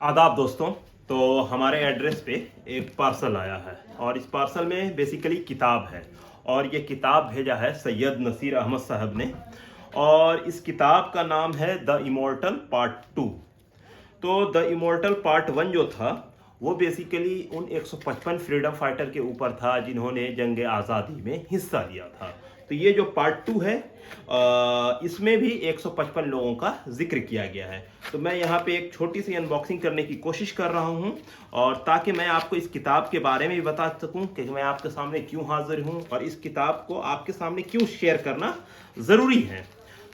आदाब दोस्तों। तो हमारे एड्रेस पे एक पार्सल आया है और इस पार्सल में बेसिकली किताब है और ये किताब भेजा है सैयद नसीर अहमद साहब ने। और इस किताब का नाम है द इमोर्टल पार्ट टू। तो द इमोर्टल पार्ट वन जो था वो बेसिकली उन 155 फ्रीडम फाइटर के ऊपर था जिन्होंने जंग आज़ादी में हिस्सा लिया था। तो ये जो पार्ट टू है इसमें भी 155 लोगों का जिक्र किया गया है। तो मैं यहाँ पे एक छोटी सी अनबॉक्सिंग करने की कोशिश कर रहा हूँ और ताकि मैं आपको इस किताब के बारे में भी बता सकूँ कि मैं आपके सामने क्यों हाजिर हूँ और इस किताब को आपके सामने क्यों शेयर करना ज़रूरी है।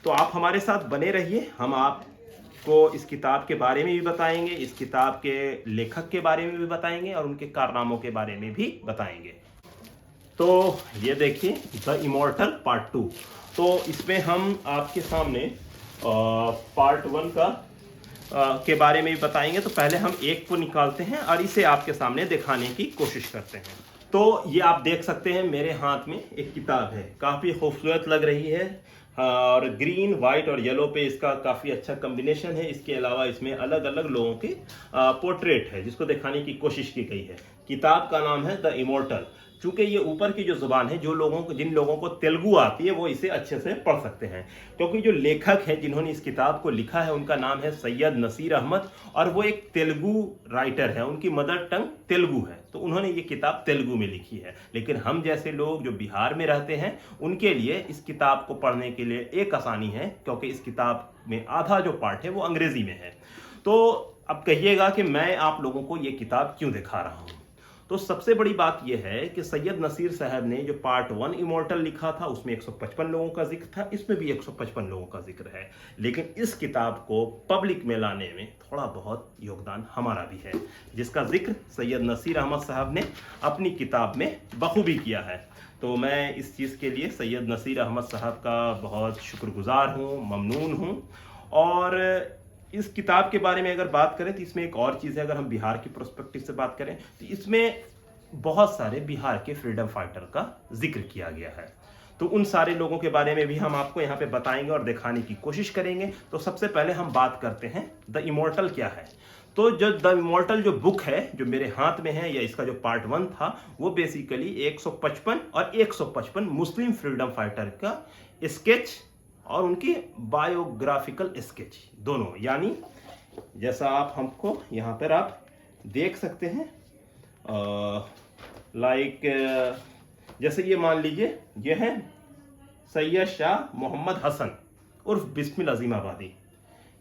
तो आप हमारे साथ बने रहिए, हम आपको इस किताब के बारे में भी बताएंगे, इस किताब के लेखक के बारे में भी बताएंगे और उनके कारनामों के बारे में भी बताएंगे। तो ये देखिए द इमोर्टल पार्ट टू। तो इसमें हम आपके सामने पार्ट वन का के बारे में भी बताएंगे। तो पहले हम एक को निकालते हैं और इसे आपके सामने दिखाने की कोशिश करते हैं। तो ये आप देख सकते हैं मेरे हाथ में एक किताब है, काफ़ी खूबसूरत लग रही है और ग्रीन वाइट और येलो पे इसका काफ़ी अच्छा कम्बिनेशन है। इसके अलावा इसमें अलग अलग लोगों के पोर्ट्रेट है जिसको दिखाने की कोशिश की गई है। किताब का नाम है द इमोर्टल। चूंकि ये ऊपर की जो जुबान है, जिन लोगों को तेलुगु आती है वो इसे अच्छे से पढ़ सकते हैं, क्योंकि जो लेखक हैं जिन्होंने इस किताब को लिखा है उनका नाम है सैयद नसीर अहमद और वो एक तेलुगु राइटर है, उनकी मदर टंग तेलुगु है। तो उन्होंने ये किताब तेलुगु में लिखी है। लेकिन हम जैसे लोग जो बिहार में रहते हैं उनके लिए इस किताब को पढ़ने के लिए एक आसानी है, क्योंकि इस किताब में आधा जो पार्ट है वो अंग्रेजी में है। तो अब कहिएगा कि मैं आप लोगों को ये किताब क्यों दिखा रहा हूँ। तो सबसे बड़ी बात यह है कि सैयद नसीर साहब ने जो पार्ट वन इमोर्टल लिखा था उसमें 155 लोगों का जिक्र था, इसमें भी 155 लोगों का जिक्र है। लेकिन इस किताब को पब्लिक में लाने में थोड़ा बहुत योगदान हमारा भी है, जिसका जिक्र सैयद नसीर अहमद साहब ने अपनी किताब में बखूबी किया है। तो मैं इस चीज़ के लिए सैयद नसीर अहमद साहब का बहुत शुक्रगुजार हूँ, ममनून हूँ। और इस किताब के बारे में अगर बात करें तो इसमें एक और चीज़ है, अगर हम बिहार की प्रोस्पेक्टिव से बात करें तो इसमें बहुत सारे बिहार के फ्रीडम फाइटर का जिक्र किया गया है। तो उन सारे लोगों के बारे में भी हम आपको यहाँ पे बताएंगे और दिखाने की कोशिश करेंगे। तो सबसे पहले हम बात करते हैं द इमोर्टल क्या है। तो जो द इमोर्टल जो बुक है जो मेरे हाथ में है, या इसका जो पार्ट वन था, वो बेसिकली 155 और 155 मुस्लिम फ्रीडम फाइटर का स्केच और उनकी बायोग्राफिकल स्केच दोनों, यानी जैसा आप हमको यहाँ पर आप देख सकते हैं, लाइक जैसे ये मान लीजिए ये है सैयद शाह मोहम्मद हसन उर्फ बिस्मिल अजीमाबादी,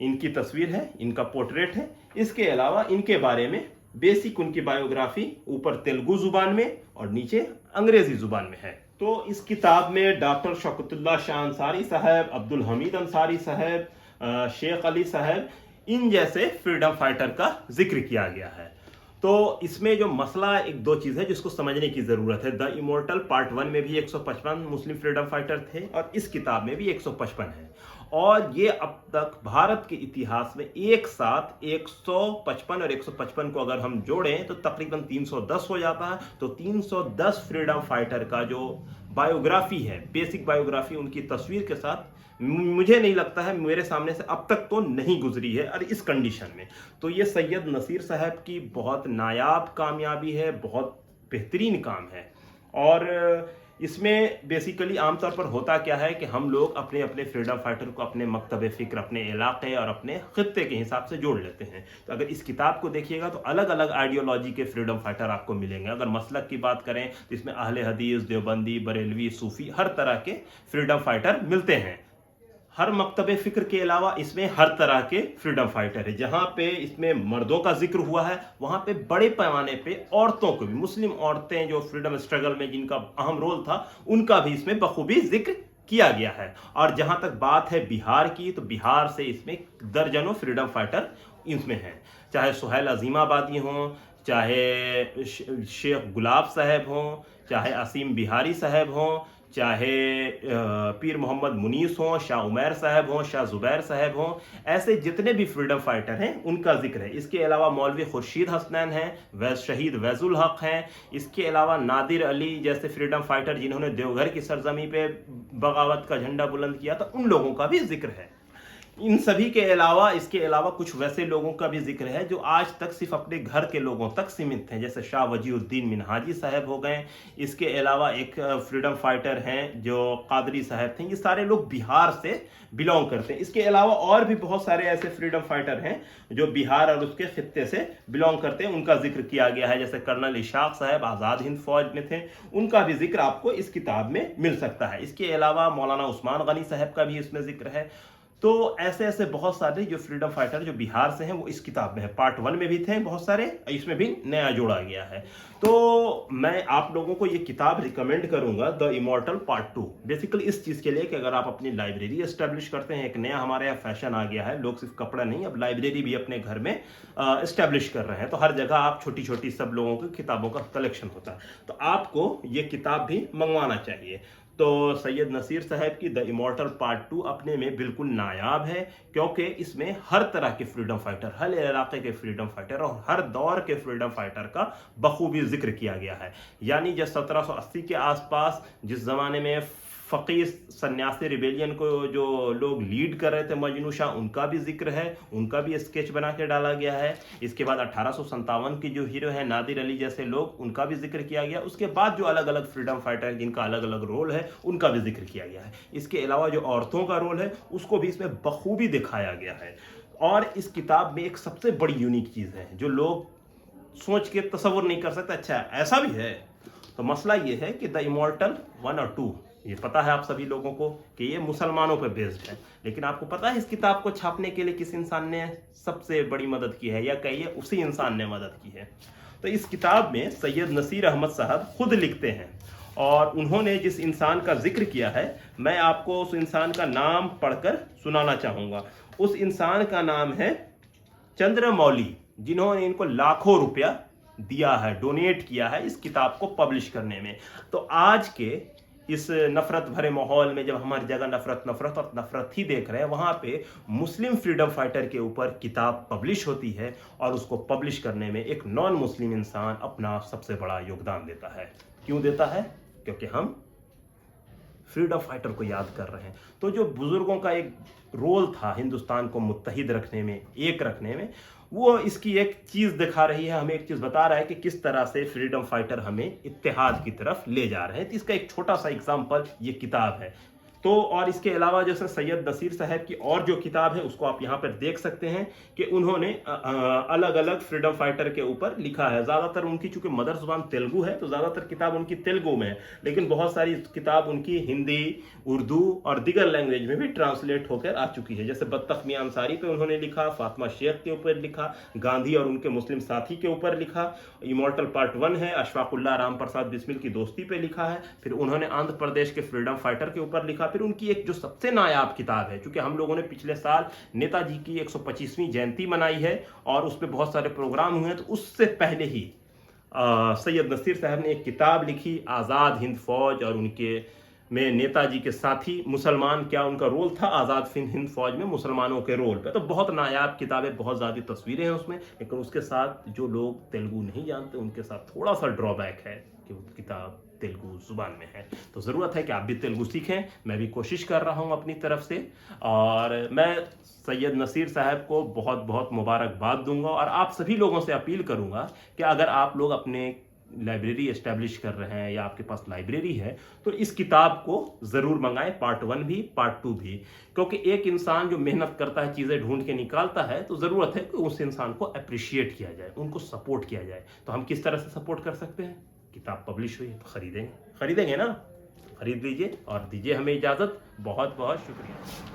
इनकी तस्वीर है, इनका पोर्ट्रेट है। इसके अलावा इनके बारे में बेसिक उनकी बायोग्राफी ऊपर तेलुगु जुबान में और नीचे अंग्रेजी जुबान में है। तो इस किताब में डॉक्टर शौकतुल्लाह शाह अंसारी साहब, अब्दुल हमीद अंसारी साहब, शेख अली साहब, इन जैसे फ्रीडम फाइटर का जिक्र किया गया है। तो इसमें जो मसला एक दो चीज़ है जिसको समझने की ज़रूरत है। द इमोर्टल पार्ट वन में भी 155 मुस्लिम फ्रीडम फाइटर थे और इस किताब में भी 155 है। और ये अब तक भारत के इतिहास में एक साथ 155 और 155 को अगर हम जोड़ें तो तकरीबन 310 हो जाता है। तो 310 फ्रीडम फाइटर का जो बायोग्राफी है, बेसिक बायोग्राफी उनकी तस्वीर के साथ, मुझे नहीं लगता है मेरे सामने से अब तक तो नहीं गुजरी है। और इस कंडीशन में तो ये सैयद नसीर साहब की बहुत नायाब कामयाबी है, बहुत बेहतरीन काम है। और इसमें बेसिकली आमतौर पर होता क्या है कि हम लोग अपने अपने फ्रीडम फाइटर को अपने मकतब फ़िक्र, अपने इलाके और अपने ख़ित्ते के हिसाब से जोड़ लेते हैं। तो अगर इस किताब को देखिएगा तो अलग अलग आइडियोलॉजी के फ्रीडम फाइटर आपको मिलेंगे। अगर मसलक की बात करें तो इसमें अहले हदीस, देवबंदी, बरेलवी, सूफ़ी, हर तरह के फ्रीडम फाइटर मिलते हैं। हर मकतब फ़िक्र के अलावा इसमें हर तरह के फ्रीडम फाइटर है। जहाँ पे इसमें मर्दों का जिक्र हुआ है वहाँ पे बड़े पैमाने पे औरतों को भी, मुस्लिम औरतें जो फ्रीडम स्ट्रगल में जिनका अहम रोल था, उनका भी इसमें बखूबी जिक्र किया गया है। और जहाँ तक बात है बिहार की, तो बिहार से इसमें दर्जनों फ्रीडम फाइटर इसमें हैं, चाहे सुहेल अजीमाबादी हों, चाहे शेख गुलाब साहब हों, चाहे असीम बिहारी साहब हों, चाहे पीर मोहम्मद मुनीस हों, शाह उमैर साहब हों, शाह ज़ुबैर साहब हों, ऐसे जितने भी फ्रीडम फाइटर हैं उनका जिक्र है। इसके अलावा मौलवी खुर्शीद हसनैन हैं, शहीद वैजुल हक हैं। इसके अलावा नादिर अली जैसे फ्रीडम फाइटर जिन्होंने देवघर की सरजमी पे बगावत का झंडा बुलंद किया था, उन लोगों का भी जिक्र है। इन सभी के अलावा, इसके अलावा कुछ वैसे लोगों का भी जिक्र है जो आज तक सिर्फ अपने घर के लोगों तक सीमित थे, जैसे शाह वजीउद्दीन मिनहाजी साहब हो गए। इसके अलावा एक फ्रीडम फाइटर हैं जो कादरी साहब थे। ये सारे लोग बिहार से बिलोंग करते हैं। इसके अलावा और भी बहुत सारे ऐसे फ्रीडम फाइटर हैं जो बिहार और उसके खित्ते से बिलोंग करते हैं, उनका जिक्र किया गया है। जैसे कर्नल इशाक साहब आज़ाद हिंद फौज में थे, उनका भी जिक्र आपको इस किताब में मिल सकता है। इसके अलावा मौलाना उस्मान गनी साहब का भी इसमें जिक्र है। तो ऐसे ऐसे बहुत सारे जो फ्रीडम फाइटर जो बिहार से हैं वो इस किताब में है। पार्ट 1 में भी थे बहुत सारे, इसमें भी नया जोड़ा गया है। तो मैं आप लोगों को ये किताब रिकमेंड करूंगा, द इमॉर्टल पार्ट 2, बेसिकली इस चीज़ के लिए कि अगर आप अपनी लाइब्रेरी एस्टेब्लिश करते हैं। एक नया हमारे यहाँ फैशन आ गया है, लोग सिर्फ कपड़ा नहीं, अब लाइब्रेरी भी अपने घर में एस्टेब्लिश कर रहे हैं। तो हर जगह आप छोटी छोटी सब लोगों की किताबों का कलेक्शन होता है, तो आपको ये किताब भी मंगवाना चाहिए। तो सैयद नसीर साहब की द इमॉर्टल पार्ट 2 अपने में बिल्कुल नायाब है, क्योंकि इसमें हर तरह के फ्रीडम फाइटर, हर इलाके के फ्रीडम फाइटर और हर दौर के फ्रीडम फाइटर का बखूबी जिक्र किया गया है। यानी जब 1780 के आसपास जिस जमाने में फ़कीह सन्यासी रिबेलियन को जो लोग लीड कर रहे थे मजनू शाह, उनका भी जिक्र है, उनका भी स्केच बना के डाला गया है। इसके बाद 1857 की जो हीरो है नादिर अली जैसे लोग, उनका भी जिक्र किया गया। उसके बाद जो अलग अलग फ्रीडम फाइटर हैं जिनका अलग अलग रोल है, उनका भी जिक्र किया गया है। इसके अलावा जो औरतों का रोल है उसको भी इसमें बखूबी दिखाया गया है। और इस किताब में एक सबसे बड़ी यूनिक चीज़ है जो लोग सोच के तसव्वुर नहीं कर सकते, अच्छा ऐसा भी है। तो मसला ये है कि द इमॉर्टल 1 और 2, ये पता है आप सभी लोगों को कि ये मुसलमानों पर बेस्ड है, लेकिन आपको पता है इस किताब को छापने के लिए किस इंसान ने सबसे बड़ी मदद की है, या कहिए उसी इंसान ने मदद की है। तो इस किताब में सैयद नसीर अहमद साहब खुद लिखते हैं, और उन्होंने जिस इंसान का जिक्र किया है, मैं आपको उस इंसान का नाम पढ़कर सुनाना चाहूँगा। उस इंसान का नाम है चंद्रमौली, जिन्होंने इनको लाखों रुपया दिया है, डोनेट किया है इस किताब को पब्लिश करने में। तो आज के इस नफरत भरे माहौल में जब हमारी जगह नफरत नफरत और नफरत ही देख रहे हैं, वहाँ पे मुस्लिम फ्रीडम फाइटर के ऊपर किताब पब्लिश होती है, और उसको पब्लिश करने में एक नॉन मुस्लिम इंसान अपना सबसे बड़ा योगदान देता है। क्यों देता है? क्योंकि हम फ्रीडम फाइटर को याद कर रहे हैं। तो जो बुजुर्गों का एक रोल था हिंदुस्तान को मुत्तहिद रखने में, एक रखने में, वो इसकी एक चीज़ दिखा रही है, हमें एक चीज़ बता रहा है कि किस तरह से फ्रीडम फाइटर हमें इत्तेहाद की तरफ ले जा रहे हैं। तो इसका एक छोटा सा एग्जाम्पल ये किताब है। तो और इसके अलावा जैसे सैयद नसीर साहब की और जो किताब है उसको आप यहाँ पर देख सकते हैं कि उन्होंने अलग अलग फ्रीडम फाइटर के ऊपर लिखा है। ज़्यादातर उनकी चूंकि मदर जुबान तेलुगु है, तो ज़्यादातर किताब उनकी तेलुगु में है, लेकिन बहुत सारी किताब उनकी हिंदी, उर्दू और दीगर लैंग्वेज में भी ट्रांसलेट होकर आ चुकी है। जैसे बत्तख मियां अंसारी पे उन्होंने लिखा, फातिमा शेख के ऊपर लिखा, गांधी और उनके मुस्लिम साथी के ऊपर लिखा, इमॉर्टल पार्ट 1 है, अशफाकुल्लाह राम प्रसाद बिस्मिल की दोस्ती पे लिखा है, फिर उन्होंने आंध्र प्रदेश के फ्रीडम फाइटर के ऊपर लिखा। फिर उनकी एक जो सबसे नायाब किताब है, क्योंकि हम लोगों ने पिछले साल नेताजी की 125वीं जयंती मनाई है और उस पर बहुत सारे प्रोग्राम हुए हैं, तो उससे पहले ही सैयद नसीर साहब ने एक किताब लिखी, आज़ाद हिंद फौज और उनके में नेताजी के साथी मुसलमान, क्या उनका रोल था आज़ाद हिंद फौज में मुसलमानों के रोल पे। तो बहुत नायाब किताब है, बहुत ज़्यादा तस्वीरें हैं उसमें, लेकिन उसके साथ जो लोग तेलुगु नहीं जानते उनके साथ थोड़ा सा ड्रॉबैक है कि वो किताब तेलुगु जुबान में है। तो ज़रूरत है कि आप भी तेलुगु सीखें, मैं भी कोशिश कर रहा हूँ अपनी तरफ से, और मैं सैयद नसीर साहब को बहुत बहुत मुबारकबाद दूंगा। और आप सभी लोगों से अपील करूँगा कि अगर आप लोग अपने लाइब्रेरी एस्टेब्लिश कर रहे हैं या आपके पास लाइब्रेरी है, तो इस किताब को ज़रूर मंगाएं, पार्ट 1 भी पार्ट 2 भी, क्योंकि एक इंसान जो मेहनत करता है, चीज़ें ढूंढ के निकालता है, तो ज़रूरत है कि उस इंसान को अप्रिशिएट किया जाए, उनको सपोर्ट किया जाए। तो हम किस तरह से सपोर्ट कर सकते हैं? किताब पब्लिश हुई है तो खरीदेंगे ना, खरीद लीजिए और दीजिए हमें इजाज़त। बहुत बहुत शुक्रिया।